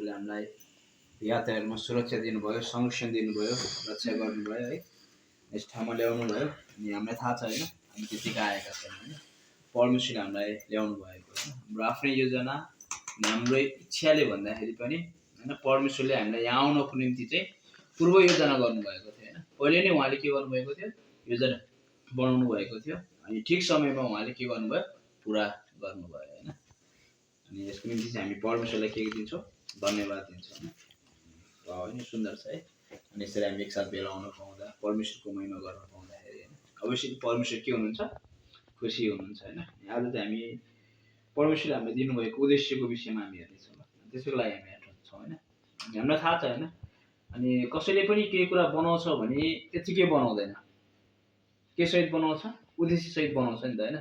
परमेश्वरले हामीलाई यात्राहरूमा सुरक्षा दिनुभयो, संरक्षण दिनुभयो, रक्षा गर्नुभयो है। यस ठाउँमा ल्याउनु भयो अनि हामीलाई थाहा छ होइन, हामी त्यतिकै आएका छैनौँ होइन। परमेश्वरले हामीलाई ल्याउनु भएको होइन, हाम्रो आफ्नै योजना हाम्रो इच्छाले भन्दाखेरि पनि होइन, परमेश्वरले हामीलाई यहाँ आउनको निम्ति चाहिँ पूर्व योजना गर्नुभएको थियो होइन। पहिले नै उहाँले के गर्नुभएको थियो, योजना बनाउनु भएको थियो अनि ठिक समयमा उहाँले के गर्नुभयो, पुरा गर्नुभयो होइन। अनि यसको निम्ति चाहिँ हामी परमेश्वरलाई के दिन्छौँ, धन्यवाद दिन्छौँ होइन। सुन्दर छ है। अनि यसरी हामी एकसाथ भेला हुन पाउँदा, परमेश्वरको महिमा गर्न पाउँदाखेरि होइन, अवश्य परमेश्वर के हुनुहुन्छ, खुसी हुनुहुन्छ होइन। आज चाहिँ हामी परमेश्वरले हामीलाई दिनुभएको उद्देश्यको विषयमा हामी हेर्नेछौँ, त्यसको लागि हामी यहाँ छौँ होइन। अनि हामीलाई थाहा छ होइन, अनि कसैले पनि केही कुरा बनाउँछ भने त्यतिकै बनाउँदैन, के सहित बनाउँछ, उद्देश्यसहित बनाउँछ नि त होइन।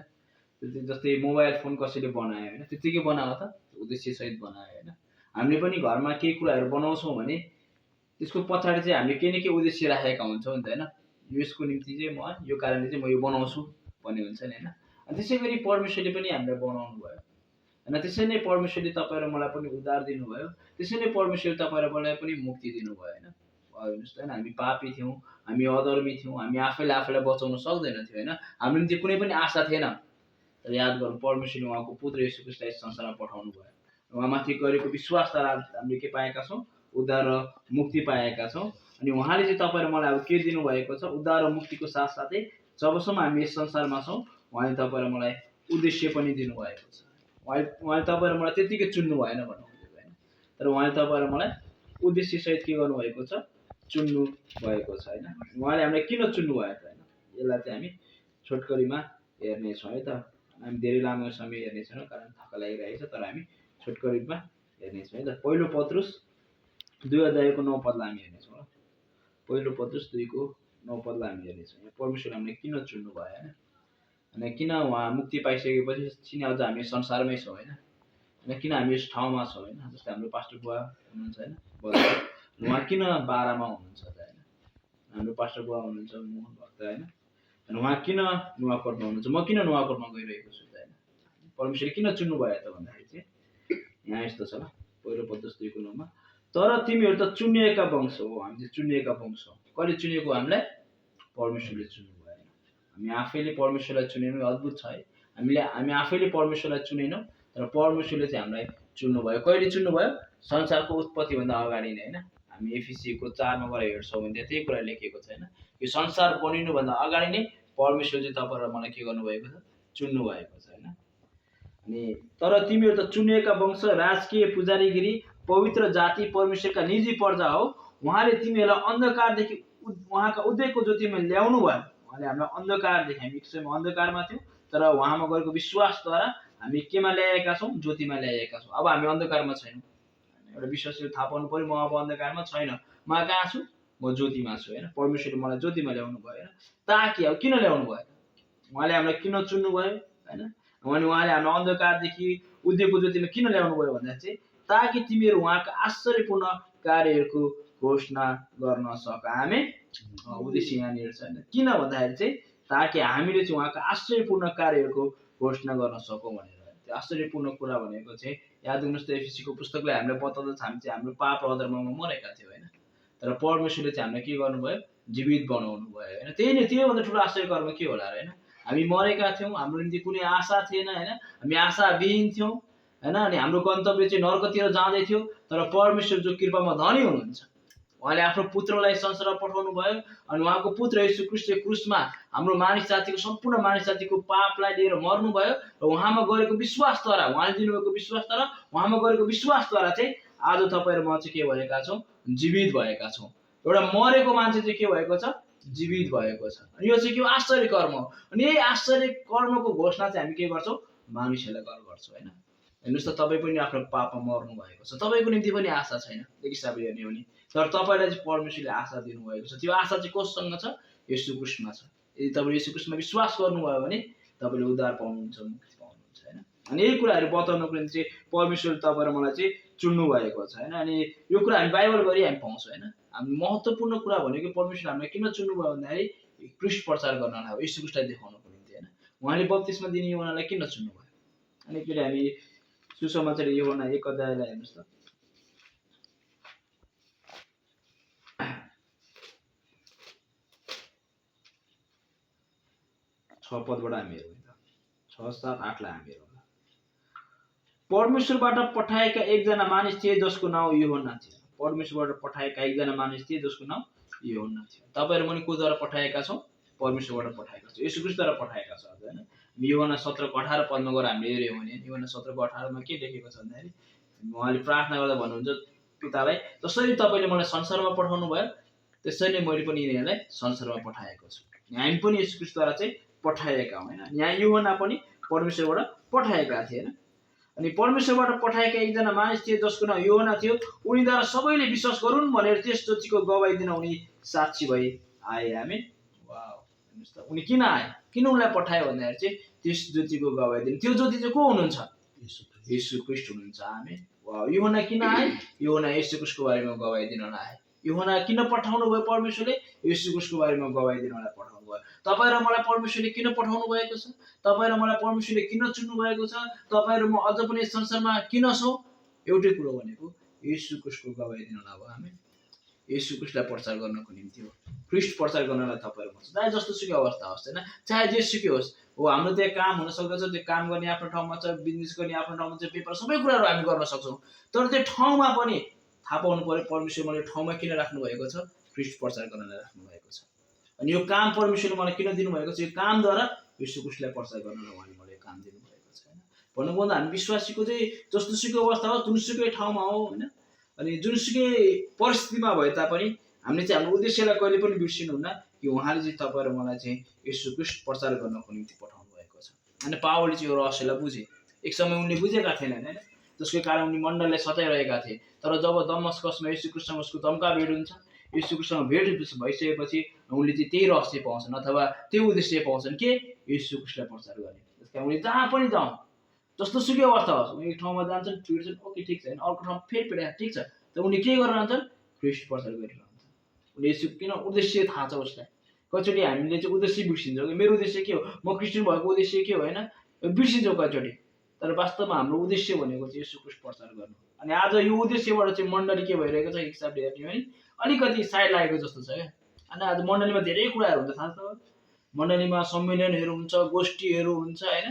जस्तै मोबाइल फोन कसैले बनायो होइन, त्यतिकै बनायो त, उद्देश्यसहित बनायो होइन। हामीले पनि घरमा केही कुराहरू बनाउँछौँ भने त्यसको पछाडि चाहिँ हामीले केही न केही उद्देश्य राखेका हुन्छौँ नि त होइन। यसको निम्ति चाहिँ म यो कारणले चाहिँ म यो बनाउँछु भन्ने हुन्छ नि होइन। अनि त्यसै गरी परमेश्वरले पनि हामीलाई बनाउनु भयो होइन। त्यसै नै परमेश्वरले तपाईँ र मलाई पनि उद्धार दिनुभयो, त्यसै नै परमेश्वरले तपाईँ र मलाई पनि मुक्ति दिनुभयो होइन। हेर्नुहोस् त होइन, हामी पापी थियौँ, हामी अधर्मी थियौँ, हामी आफैले आफूलाई बचाउन सक्दैन थियो होइन। हाम्रो निम्ति कुनै पनि आशा थिएन। तर याद गर्नु, परमेश्वरले उहाँको पुत्र येशू ख्रीष्टलाई संसारमा पठाउनु भयो। उहाँमाथि गरेको विश्वासद्वारा हामीले के पाएका छौँ, उद्धार र मुक्ति पाएका छौँ। अनि उहाँले चाहिँ तपाईँ र मलाई अब के दिनुभएको छ, उद्धार र मुक्तिको साथसाथै जबसम्म हामी यस संसारमा छौँ उहाँले तपाईँ र मलाई उद्देश्य पनि दिनुभएको छ। उहाँले तपाईँ र मलाई त्यतिकै चुन्नु भएन भन्नु खोजेको होइन, तर उहाँले तपाईँ र मलाई उद्देश्यसहित के गर्नुभएको छ, चुन्नु भएको छ होइन। उहाँले हामीलाई किन चुन्नु भयो त होइन, यसलाई चाहिँ हामी छोटकरीमा हेर्नेछौँ है त। हामी धेरै लामो समय हेर्ने छैनौँ कारण थका लागिरहेको छ, तर हामी छोटकरीमा हेर्नेछौँ है त। पहिलो पत्रुस 2:9 हामी हेर्नेछौँ ल। पहिलो पत्रुस 2:9 हामी हेर्नेछौँ। परमेश्वरले हामीलाई किन चुन्नु भयो होइन, अनि किन उहाँ मुक्ति पाइसकेपछि किन अझ हामी संसारमै छौँ होइन, अनि किन हामी यस ठाउँमा छौँ होइन। जस्तै हाम्रो पास्टर बुवा हुनुहुन्छ होइन, उहाँ किन बारामा हुनुहुन्छ त होइन, हाम्रो पास्टर बुवा हुनुहुन्छ मोहन भक्त होइन, अनि उहाँ किन नुवाकोटमा हुनुहुन्छ, म किन नुवाकोटमा गइरहेको छु त होइन। परमेश्वरले किन चुन्नु भयो त भन्दाखेरि चाहिँ यहाँ यस्तो छ ल, पहिलो पत्रुस 2:9 तर तिमीहरू त चुनिएका वंश हो। हामी चाहिँ चुनिएका वंश हो। कहिले चुनिएको हामीलाई, परमेश्वरले चुन्नु भयो होइन। हामी आफैले परमेश्वरलाई चुनेनौँ, अद्भुत छ है। हामी आफैले परमेश्वरलाई चुनेनौँ, तर परमेश्वरले चाहिँ हामीलाई चुन्नु भयो। कहिले चुन्नु भयो, संसारको उत्पत्तिभन्दा अगाडि नै होइन। हामी एफिसीको 4 गएर हेर्छौँ भने त्यही कुरा लेखिएको छ होइन। यो संसार बनिनुभन्दा अगाडि नै परमेश्वरले चाहिँ तपाईँ र मलाई के गर्नुभएको छ, चुन्नु भएको छ होइन। अनि तर तिमीहरू त चुनिएका वंश, राजकीय पुजारीगिरी, पवित्र जाति, परमेश्वरका निजी प्रजा हो। उहाँले तिमीहरूलाई अन्धकारदेखि उहाँका उदयको ज्योतिमा ल्याउनु भयो। उहाँले हामीलाई अन्धकारदेखि, हामी एक समयमा अन्धकारमा थियौँ, तर उहाँमा गरेको विश्वासद्वारा हामी केमा ल्याएका छौँ, ज्योतिमा ल्याएका छौँ। अब हामी अन्धकारमा छैनौँ। एउटा विश्वासले थाहा पाउनु पऱ्यो, म अब अन्धकारमा छैन, म कहाँ छु, म ज्योतिमा छु होइन। परमेश्वरले मलाई ज्योतिमा ल्याउनु भयो होइन। ताकि अब किन ल्याउनु भयो, उहाँले हामीलाई किन चुन्नु भयो होइन, अनि उहाँले हामीलाई अन्धकारदेखि उदयको ज्योतिमा किन ल्याउनु भयो भन्दा चाहिँ ताकि तिमीहरू उहाँका आश्चर्यपूर्ण कार्यहरूको घोषणा गर्न सक। हामी उद्देश्य यहाँनिर छ होइन, किन भन्दाखेरि चाहिँ ताकि हामीले चाहिँ उहाँका आश्चर्यपूर्ण कार्यहरूको घोषणा गर्न सकौँ भनेर। त्यो आश्चर्यपूर्ण कुरा भनेको चाहिँ याद गर्नुहोस् त, एफिसीको पुस्तकले हामीलाई बताउँदछ हामी चाहिँ हाम्रो पाप र अधर्ममा मरेका थियौँ होइन, तर परमेश्वरले चाहिँ हामीलाई के गर्नुभयो, जीवित बनाउनु भयो होइन। त्यही नै, त्योभन्दा ठुलो आश्चर्य कर्म के होला र होइन। हामी मरेका थियौँ, हाम्रो निम्ति कुनै आशा थिएन होइन, हामी आशाविहीन थियौँ होइन, अनि हाम्रो गन्तव्य चाहिँ नर्कतिर जाँदै थियो। तर परमेश्वर जो कृपामा धनी हुनुहुन्छ, उहाँले आफ्नो पुत्रलाई संसारमा पठाउनु भयो अनि उहाँको पुत्र येशू ख्रीष्टले क्रुसमा हाम्रो मानिस जातिको, सम्पूर्ण मानिस जातिको पापलाई लिएर मर्नुभयो र उहाँमा गरेको विश्वासद्वारा, उहाँले दिनुभएको विश्वासद्वारा, उहाँमा गरेको विश्वासद्वारा चाहिँ आज तपाईँ र म चाहिँ के भएका छौँ, जीवित भएका छौँ। एउटा मरेको मान्छे चाहिँ के भएको छ, जीवित भएको छ। अनि यो चाहिँ के हो, आश्चर्य कर्म हो। अनि यही आश्चर्य कर्मको घोषणा चाहिँ हामी के गर्छौँ, मानिसहरूलाई गर्छौँ होइन। हेर्नुहोस् त, तपाईँ पनि आफ्नो पापमा मर्नु भएको छ, तपाईँको निम्ति पनि आशा छैन एक हिसाबले हेर्ने हो भने, तर तपाईँलाई चाहिँ परमेश्वरले आशा दिनुभएको छ। त्यो आशा चाहिँ कोसँग छ, येशू ख्रीष्टमा छ। यदि तपाईँले येशू ख्रीष्टमा विश्वास गर्नुभयो भने तपाईँले उद्धार पाउनुहुन्छ, मुक्ति पाउनुहुन्छ होइन। अनि यही कुराहरू बताउनको निम्ति चाहिँ परमेश्वरले तपाईँ र मलाई चाहिँ चुन्नु भएको छ होइन। अनि यो कुरा हामी बाइबलभरि हामी पाउँछौँ होइन। हामी महत्त्वपूर्ण कुरा भनेको परमेश्वरले हामीलाई किन चुन्नु भयो भन्दाखेरि ख्रीष्ट प्रचार गर्नलाई हो, येशू ख्रीष्टलाई देखाउनको निम्ति होइन। उहाँले बप्तिस्मा दिने यूहन्नालाई किन चुन्नु भयो। अनि फेरि हामी सुसमाचार यूहन्ना 1 अध्यायलाई हेर्नुहोस् त, 6 पदबाट हामी हेरौँ त 6 7 8 लाई हामी हेरौँ। परमेश्वरबाट पठाएका एकजना मानिस थिए जसको नाउँ यूहन्ना थियो। परमेश्वरबाट पठाएका एकजना मानिस थिए जसको नाउँ यूहन्ना थियो। तपाईहरु पनि कोद्वारा पठाएका छौं? परमेश्वरबाट पठाएका छौं, येशू ख्रीष्टद्वारा पठाएका छौं हैन। यूहन्ना 17 को 18 पदमा गएर हामीले हेर्यौं भने यूहन्ना 17 को 18 मा के लेखेको छ भन्दाखेरि उहाँले प्रार्थना गर्दा भन्नुहुन्छ पितालाई जसरी तपाईले मलाई संसारमा पठाउनु भयो त्यसरी नै मैले पनि यिनीहरूलाई संसारमा पठाएको छु। हामी पनि येशू ख्रीष्टद्वारा चाहिँ पठाएका हौं हैन। यहाँ यूहन्ना पनि परमेश्वरबाट पठाएका थिए हैन। अनि परमेश्वरबाट पठाएका एकजना मानिस थिए जसको नाम यूहन्ना थियो। उनीद्वारा सबैले विश्वास गरून् भनेर त्यस ज्योतिको गवाही दिन उनी साक्षी भई आए। आमेन। वाउ, हेर्नुस् त उनी किन आए, किन उनलाई पठायो भन्दाखेरि चाहिँ त्यस ज्योतिको गवाही दिन। त्यो ज्योति चाहिँ को हुनुहुन्छ? येशू ख्रीष्ट हुनुहुन्छ। आमेन। वाउ, यूहन्ना किन आए? यूहन्ना येशू ख्रीष्टको बारेमा गवाही दिनलाई आए। यूहन्ना किन पठाउनु भयो परमेश्वरले? येशू ख्रीष्टको बारेमा गवाही दिनलाई पठाउनु भयो। तपाईं र मलाई परमेश्वरले किन पठाउनु भएको छ? तपाईं र मलाई परमेश्वरले किन चुन्नु भएको छ? तपाईं र म अझ पनि यस संसारमा किन छौं? एउटै कुरो भनेको येशू ख्रीष्टको गवाही दिनलाई हो। आमेन। येशू ख्रीष्टलाई प्रचार गर्नको निम्ति हो। ख्रीष्ट प्रचार गर्नलाई तपाईहरु म चाहे जस्तो सुकै अवस्था होस् हैन, चाहे जेसुकै होस्। हो हाम्रो त्यहाँ काम हुन सक्दछ, त्यो काम गर्ने आफ्नो ठाउँमा छ, बिजनेस गर्ने आफ्नो ठाउँमा छ, पेपर सबै कुराहरु हामी गर्न सक्छौं। तर त्यो ठाउँमा पनि थाहा पाउनु पर्यो परमेश्वरले मलाई ठाउँमा किन राख्नु भएको छ? ख्रीष्ट प्रचार गर्नलाई राख्नु भएको छ। अनि यो काम परमेश्वरले मलाई किन दिनु भएको छ? यो कामद्वारा येशू ख्रीष्टलाई प्रचार गर्नलाई उहाँले मलाई काम दिनु भएको छ हैन। भन्नुभन्दा हामी विश्वासीको चाहिँ जस्तो सुकै अवस्था हो, जुनसुकै ठाउँमा हो हैन, अनि जुनसुकै परिस्थितिमा भए तापनि हामीले चाहिँ हाम्रो उद्देश्यलाई कहिले पनि बिर्सिनुहुन्न कि उहाँले चाहिँ तपाईं र मलाई चाहिँ येशू ख्रीष्ट प्रचार गर्नको निम्ति पठाउनु भएको छ। अनि पावलले चाहिँ यो रहस्यलाई बुझे। एक समय उनले बुझेका थिएनन् हैन, त्यसको कारण उनी मण्डललाई सताइरहेका थिए। तर जब दमस्कसमा येशू ख्रीष्टसँग उसको दम्का भेट हुन्छ, येशू ख्रीष्टसँग भेट भइसकेपछि उनले चाहिँ त्यही रहस्य पाउँछन् अथवा त्यो उद्देश्य पाउँछन् के? येशू ख्रीष्टलाई प्रचार गर्ने। त्यसकारण उनी जहाँ पनि जाउँ, जस्तो सुकै अवस्था होस्, उनी एक ठाउँमा जान्छन्, छिड्छन्, ओके ठीक छ, अर्को ठाउँमा फेरि पिडा ठीक छ, तर उनी के गरिरहन्छन्? ख्रीष्ट प्रचार गरिरहन्छन्। उनी येशू किन उद्देश्य थाहा छ उसलाई। कतिचोटि हामीले चाहिँ उद्देश्य बिर्सिन्छौँ कि मेरो उद्देश्य के हो, म क्रिस्चियन भएको उद्देश्य के हो हैन, बिर्सिन्छौँ कतिचोटि। तर वास्तवमा हाम्रो उद्देश्य भनेको चाहिँ येशू ख्रीष्ट प्रचार गर्नु। अनि आज यो उद्देश्यबाट चाहिँ मण्डली के भइरहेको छ एक हिसाबले हेर्ने भने अलिकति साइड लागेको जस्तो छ क्या। अनि आज मण्डलीमा धेरै कुराहरू हुन्छ थाहा छ। मण्डलीमा सम्मेलनहरू हुन्छ, गोष्ठीहरू हुन्छ हैन,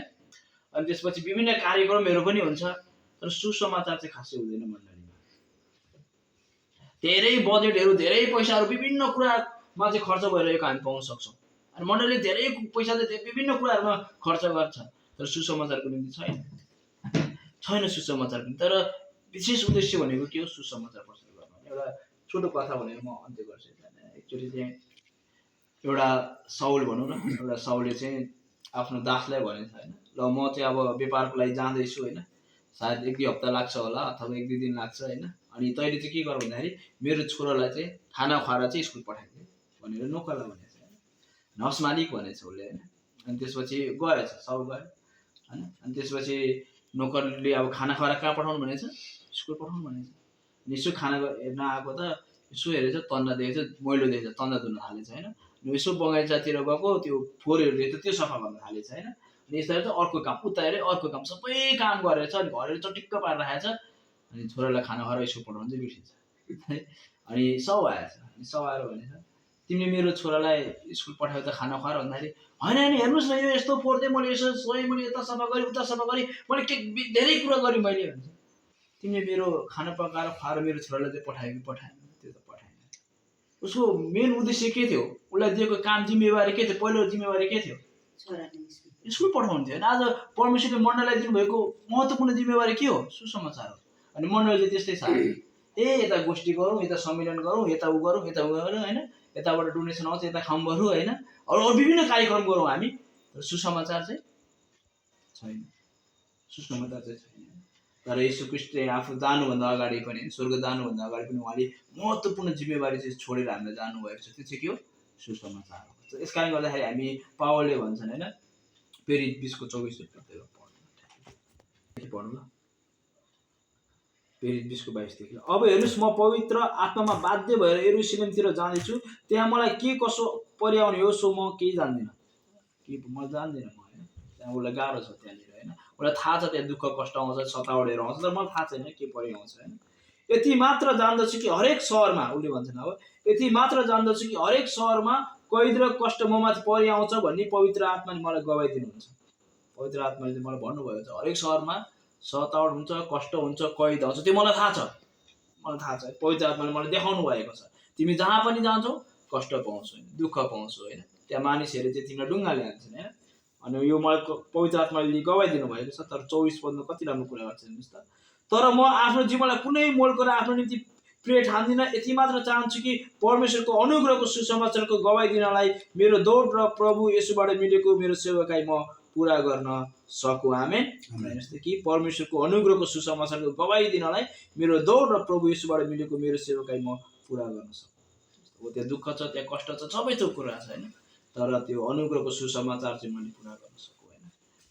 अनि त्यसपछि विभिन्न कार्यक्रमहरू पनि हुन्छ, तर सुसमाचार चाहिँ खासै हुँदैन मण्डलीमा। धेरै बजेटहरू, धेरै पैसाहरू विभिन्न कुरामा चाहिँ खर्च भइरहेको हामी पाउन सक्छौं। अनि मण्डलीले धेरै पैसा चाहिँ विभिन्न कुराहरूमा खर्च गर्छ, तर सुसमाचारको निम्ति छैन सुसमाचार पनि। तर विशेष उद्देश्य भनेको के हो? सुसमाचार प्रचार गर्नु। एउटा छोटो कथा भनेर म अन्त्य गर्छु। एकचोटि चाहिँ एउटा साउल भनौँ न, एउटा साउलले चाहिँ आफ्नो दासलाई भनेछ हैन, ल म चाहिँ अब व्यापारको लागि जाँदैछु हैन, सायद 1-2 हप्ता लाग्छ होला अथवा 1-2 दिन लाग्छ हैन, अनि तैँले चाहिँ के गर भन्दाखेरि मेरो छोरालाई चाहिँ खाना खुवाएर चाहिँ स्कुल पठाइदिए भनेर नोकरलाई भनेछ हैन, नर्स मालिक भनेछ उसले हैन। अनि त्यसपछि गएछ, साउल गयो हैन। अनि त्यसपछि नोकरले अब खाना खुवाएर कहाँ पठाउनु भनेछ? स्कुल पठाउनु भनेछ। अनि यसो खाना हेर्न आएको त यसो हेरेछ, तन्दा देखेछ, मैलो देखेछ, तन्दा धुन थालेछ हैन। अनि यसो बगैँचातिर गएको त्यो फोहोरहरू देखेछ, त्यो सफा गर्न थालेछ हैन। अनि यसरी चाहिँ अर्को काम, उता हेरे अर्को काम, सबै काम गरेछ। अनि घरहरू चटिक्क पारेर राखेछ। अनि छोरालाई खाना खुवाएर स्कुल पठाउनु चाहिँ बिर्सिन्छ। अनि साउ आएछ। अनि साउ आएर भनेछ तिमीले मेरो छोरालाई स्कुल पठायो त खाना खुवाएर भन्दाखेरि हैन हैन हेर्नुस् न, यो यस्तो फोहोर दिए, मैले यसो सोए, मैले यता सफा गरेँ, उता सफा गरेँ, मैले के धेरै कुरा गरेँ मैले भन्छ। तिमीले मेरो खाना पकाएर खुवाएर मेरो छोरालाई चाहिँ पठायो कि पठाएन? त्यो त पठाएन। उसको मेन उद्देश्य के थियो? उसलाई दिएको काम जिम्मेवारी के थियो? पहिलो जिम्मेवारी के थियो? स्कुल पठाउनु थियो। आज परमेश्वरले मण्डलीलाई दिनुभएको महत्त्वपूर्ण जिम्मेवारी के हो? सुसमाचार हो। अनि मण्डलीले त्यस्तै छ, यता गोष्ठी गरौँ, यता सम्मेलन गरौँ, यता उ गरौँ हैन, यताबाट डोनेसन आउँछ, यता खामहरू हैन, अरू विभिन्न कार्यक्रम गरौँ हामी, तर सुसमाचार चाहिँ छैन। सुसमाचार चाहिँ छैन। तर येशू ख्रीष्ट आफू जानुभन्दा अगाडि पनि, स्वर्ग जानुभन्दा अगाडि पनि उहाँले महत्त्वपूर्ण जिम्मेवारी चाहिँ छोडेर हामीलाई जानुभएको छ। त्यो चाहिँ के हो? सुसमाचार हो। यसकारण गर्दाखेरि हामी पावलले भन्छन् हैन, प्रेरित 20:24 पढ्नु ल, प्रेरित 20:22 अब हेर्नुस्, म पवित्र आत्मामा बाध्य भएर यरुशलेमतिर जाँदैछु, त्यहाँ मलाई के कसो पर्याउने हो सो म केही जान्दिनँ। के म जान्दिनँ म हैन, त्यहाँ उसलाई गाह्रो छ त्यहाँनिर हैन, उसलाई थाहा छ त्यहाँ दुःख कष्ट आउँछ, सतावटहरू आउँछ, तर मलाई थाहा छैन के पर्यो आउँछ हैन। यति मात्र जान्दछु कि हरेक सहरमा, उसले भन्छन् अब यति मात्र जान्दछु कि हरेक सहरमा कैद र कष्ट ममाथि परिआउँछ भन्ने पवित्र आत्माले मलाई गवाई दिनुहुन्छ। पवित्र आत्माले मलाई भन्नुभएको छ हरेक सहरमा सतावट हुन्छ, कष्ट हुन्छ, कैद आउँछ, त्यो मलाई थाहा छ। मलाई थाहा छ, पवित्र आत्माले मलाई देखाउनु भएको छ। तिमी जहाँ पनि जान्छौ कष्ट पाउँछौ, दुःख पाउँछौ होइन, त्यहाँ मानिसहरूले चाहिँ तिमीलाई ढुङ्गाले हान्छन् होइन। अनि यो मलाई पवित्र आत्माले गवाई दिनुभएको छ। तर 24 पदमा कति राम्रो कुरा गर्छ हेर्नुहोस् त। तर म आफ्नो जीवनलाई कुनै मोल गरेर आफ्नो निम्ति प्रिय ठान्दिनँ, यति मात्र चाहन्छु कि परमेश्वरको अनुग्रहको सुसमाचारको गवाई दिनलाई मेरो दौड र प्रभु येशूबाट मिलेको मेरो सेवकाई म पुरा गर्न सकूँ। आमेन। कि परमेश्वरको अनुग्रहको सुसमाचारको गवाई दिनलाई मेरो दौड र प्रभु येशूबाट मिलेको मेरो सेवकाई म पुरा गर्न सकूँ। त्यहाँ दुःख छ, त्यहाँ कष्ट छ, सबै थोक कुरा छ होइन, तर त्यो अनुग्रहको सुसमाचार चाहिँ मैले पुरा गर्न सकूँ होइन।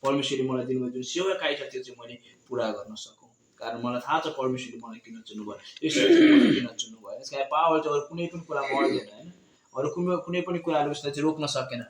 परमेश्वरले मलाई दिनुभयो जुन सेवकाई छ त्यो चाहिँ मैले पुरा गर्न सकूँ। कारण मलाई थाहा छ परमेश्वरले मलाई किन चुन्नुभयो, यसोले मलाई किन चुन्नुभयो। यस कारण पावल चाहिँ अरू कुनै पनि कुरामा अड्दैन होइन, अरू कुनै पनि कुराले उसलाई चाहिँ रोक्न सकेन।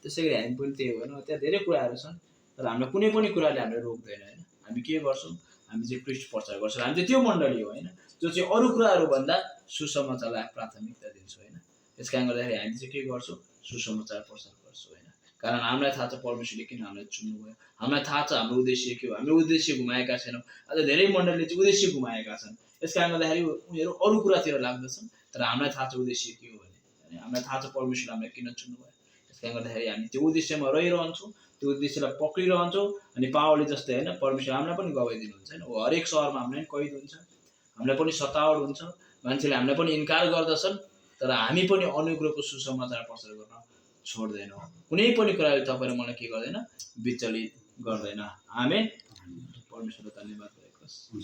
त्यसै गरी हामी पनि त्यही होइन, त्यहाँ धेरै कुराहरू छन् तर हामीलाई कुनै पनि कुराले हामीलाई रोक्दैन होइन। हामी के गर्छौँ, हामी चाहिँ ख्रीष्ट प्रचार गर्छौँ। हामी चाहिँ त्यो मण्डली हो होइन जो चाहिँ अरू कुराहरूभन्दा सुसमाचारलाई प्राथमिकता दिन्छौँ होइन। यस कारण गर्दाखेरि हामी चाहिँ के गर्छौँ, सुसमाचार प्रचार गर्छौँ होइन। कारण हामीलाई थाहा छ परमेश्वरले किन हामीलाई चुन्नुभयो, हामीलाई थाहा छ हाम्रो उद्देश्य के हो। हामी उद्देश्य घुमाएका छैनौँ। अझ धेरै मण्डलीले चाहिँ उद्देश्य घुमाएका छन्। यस कारण गर्दाखेरि उनीहरू अरू कुरातिर लाग्दछन्, तर हामीलाई थाहा छ उद्देश्य के हो भने, हामीलाई थाहा छ परमेश्वरले हामीलाई किन चुन्नुभयो। यस कारण गर्दाखेरि हामी त्यो उद्देश्यमा रहिरहन्छौँ, त्यो उद्देश्यलाई पक्रिरहन्छौँ। अनि पावलले जस्तै होइन, परमेश्वर हामीलाई पनि गवाई दिनुहुन्छ होइन। हरेक सहरमा हामीलाई पनि कैद हुन्छ, हामीलाई पनि सतावट हुन्छ, मान्छेले हामीलाई पनि इन्कार गर्दछन्, तर हामी पनि अनुग्रहको सुसमाचार प्रचार गर्न छोड्दैनौँ। कुनै पनि कुराले तपाईँ र मलाई के गर्दैन, विचलित गर्दैन। आमेन। परमेश्वरलाई धन्यवाद।